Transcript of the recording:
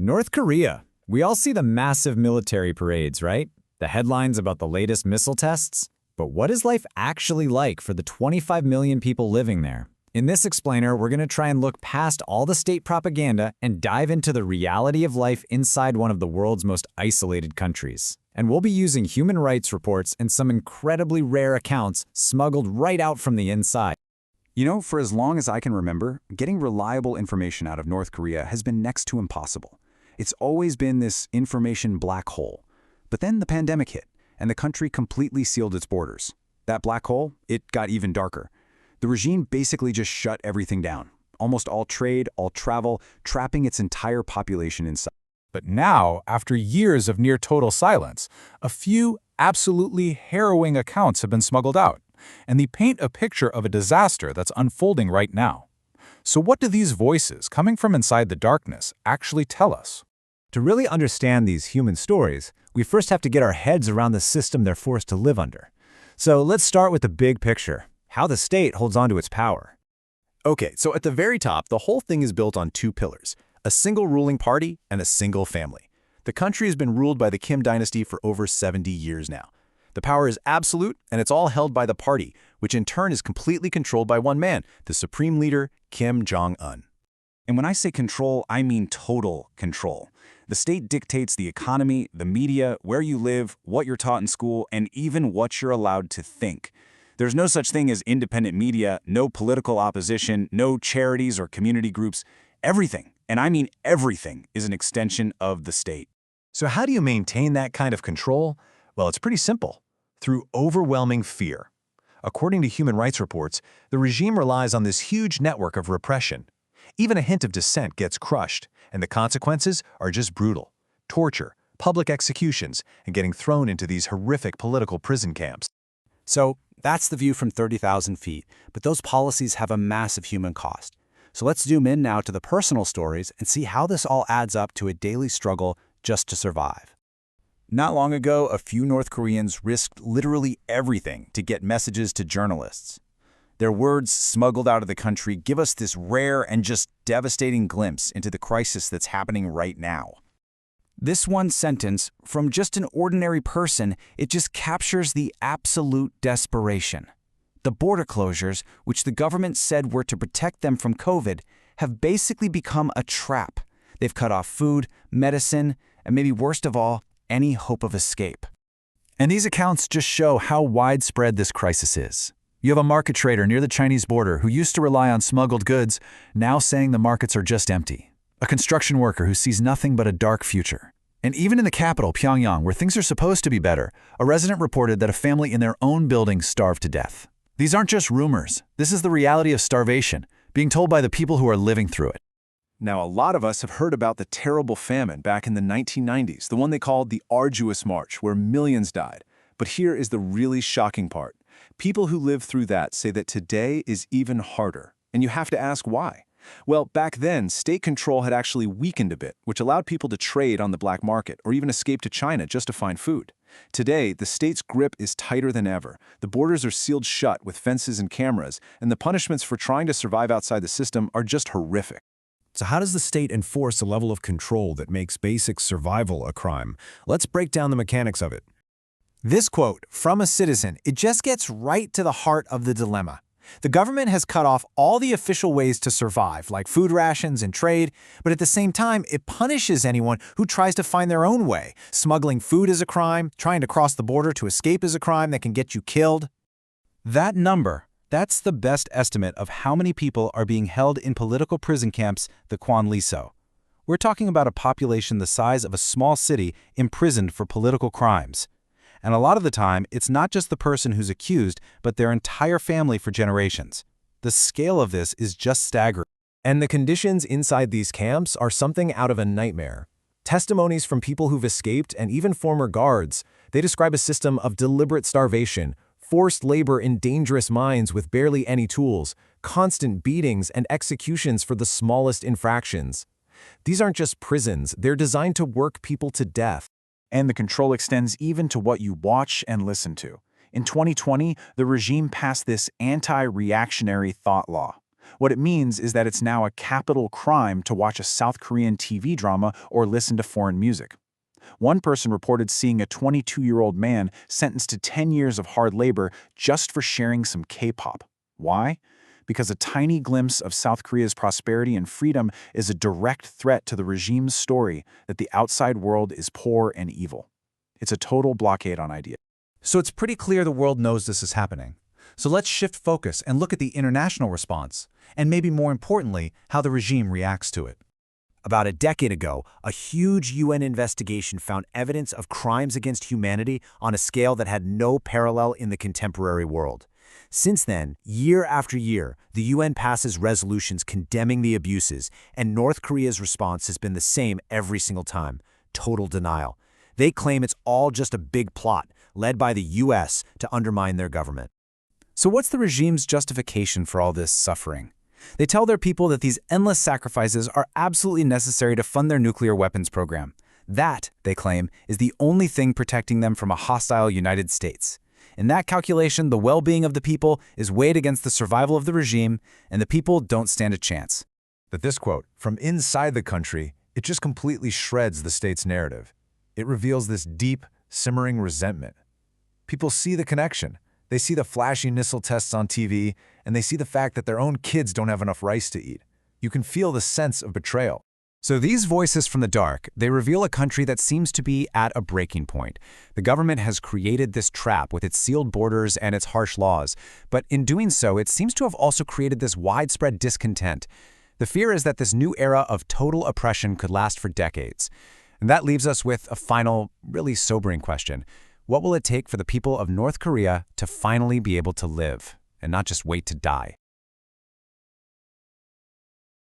North Korea. We all see the massive military parades, right? The headlines about the latest missile tests. But what is life actually like for the 25 million people living there? In this explainer, we're going to try and look past all the state propaganda and dive into the reality of life inside one of the world's most isolated countries. And we'll be using human rights reports and some incredibly rare accounts smuggled right out from the inside. You know, for as long as I can remember, getting reliable information out of North Korea has been next to impossible. It's always been this information black hole. But then the pandemic hit, and the country completely sealed its borders. That black hole, it got even darker. The regime basically just shut everything down. Almost all trade, all travel, trapping its entire population inside. But now, after years of near-total silence, a few absolutely harrowing accounts have been smuggled out, and they paint a picture of a disaster that's unfolding right now. So what do these voices coming from inside the darkness actually tell us? To really understand these human stories, we first have to get our heads around the system they're forced to live under. So let's start with the big picture, how the state holds onto its power. Okay, so at the very top, the whole thing is built on two pillars: a single ruling party and a single family. The country has been ruled by the Kim dynasty for over 70 years now. The power is absolute, and it's all held by the party, which in turn is completely controlled by one man, the supreme leader, Kim Jong-un. And when I say control, I mean total control. The state dictates the economy, the media, where you live, what you're taught in school, and even what you're allowed to think. There's no such thing as independent media, no political opposition, no charities or community groups. Everything, and I mean everything, is an extension of the state. So how do you maintain that kind of control? Well, it's pretty simple: through overwhelming fear. According to human rights reports, the regime relies on this huge network of repression. Even a hint of dissent gets crushed, and the consequences are just brutal: torture, public executions, and getting thrown into these horrific political prison camps. So that's the view from 30,000 feet, but those policies have a massive human cost. So let's zoom in now to the personal stories and see how this all adds up to a daily struggle just to survive. Not long ago, a few North Koreans risked literally everything to get messages to journalists. Their words smuggled out of the country give us this rare and just devastating glimpse into the crisis that's happening right now. This one sentence, from just an ordinary person, it just captures the absolute desperation. The border closures, which the government said were to protect them from COVID, have basically become a trap. They've cut off food, medicine, and maybe worst of all, any hope of escape. And these accounts just show how widespread this crisis is. You have a market trader near the Chinese border who used to rely on smuggled goods, now saying the markets are just empty. A construction worker who sees nothing but a dark future. And even in the capital, Pyongyang, where things are supposed to be better, a resident reported that a family in their own building starved to death. These aren't just rumors. This is the reality of starvation, being told by the people who are living through it. Now, a lot of us have heard about the terrible famine back in the 1990s, the one they called the Arduous March, where millions died. But here is the really shocking part. People who lived through that say that today is even harder, and you have to ask why. Well, back then, state control had actually weakened a bit, which allowed people to trade on the black market or even escape to China just to find food. Today, the state's grip is tighter than ever. The borders are sealed shut with fences and cameras, and the punishments for trying to survive outside the system are just horrific. So how does the state enforce a level of control that makes basic survival a crime? Let's break down the mechanics of it. This quote from a citizen, it just gets right to the heart of the dilemma. The government has cut off all the official ways to survive, like food rations and trade, but at the same time, it punishes anyone who tries to find their own way. Smuggling food is a crime, trying to cross the border to escape is a crime that can get you killed. That number, that's the best estimate of how many people are being held in political prison camps, the Kwanliso. We're talking about a population the size of a small city imprisoned for political crimes. And a lot of the time, it's not just the person who's accused, but their entire family for generations. The scale of this is just staggering. And the conditions inside these camps are something out of a nightmare. Testimonies from people who've escaped and even former guards, they describe a system of deliberate starvation, forced labor in dangerous mines with barely any tools, constant beatings and executions for the smallest infractions. These aren't just prisons, they're designed to work people to death. And the control extends even to what you watch and listen to. In 2020, the regime passed this anti-reactionary thought law. What it means is that it's now a capital crime to watch a South Korean TV drama or listen to foreign music. One person reported seeing a 22-year-old man sentenced to 10 years of hard labor just for sharing some K-pop. Why? Because a tiny glimpse of South Korea's prosperity and freedom is a direct threat to the regime's story that the outside world is poor and evil. It's a total blockade on ideas. So it's pretty clear the world knows this is happening. So let's shift focus and look at the international response, and maybe more importantly, how the regime reacts to it. About a decade ago, a huge UN investigation found evidence of crimes against humanity on a scale that had no parallel in the contemporary world. Since then, year after year, the UN passes resolutions condemning the abuses, and North Korea's response has been the same every single time: total denial. They claim it's all just a big plot, led by the US to undermine their government. So what's the regime's justification for all this suffering? They tell their people that these endless sacrifices are absolutely necessary to fund their nuclear weapons program. That, they claim, is the only thing protecting them from a hostile United States. In that calculation, the well-being of the people is weighed against the survival of the regime, and the people don't stand a chance. But this quote, from inside the country, it just completely shreds the state's narrative. It reveals this deep, simmering resentment. People see the connection. They see the flashy missile tests on TV, and they see the fact that their own kids don't have enough rice to eat. You can feel the sense of betrayal. So these voices from the dark, they reveal a country that seems to be at a breaking point. The government has created this trap with its sealed borders and its harsh laws, but in doing so, it seems to have also created this widespread discontent. The fear is that this new era of total oppression could last for decades. And that leaves us with a final, really sobering question. What will it take for the people of North Korea to finally be able to live, and not just wait to die?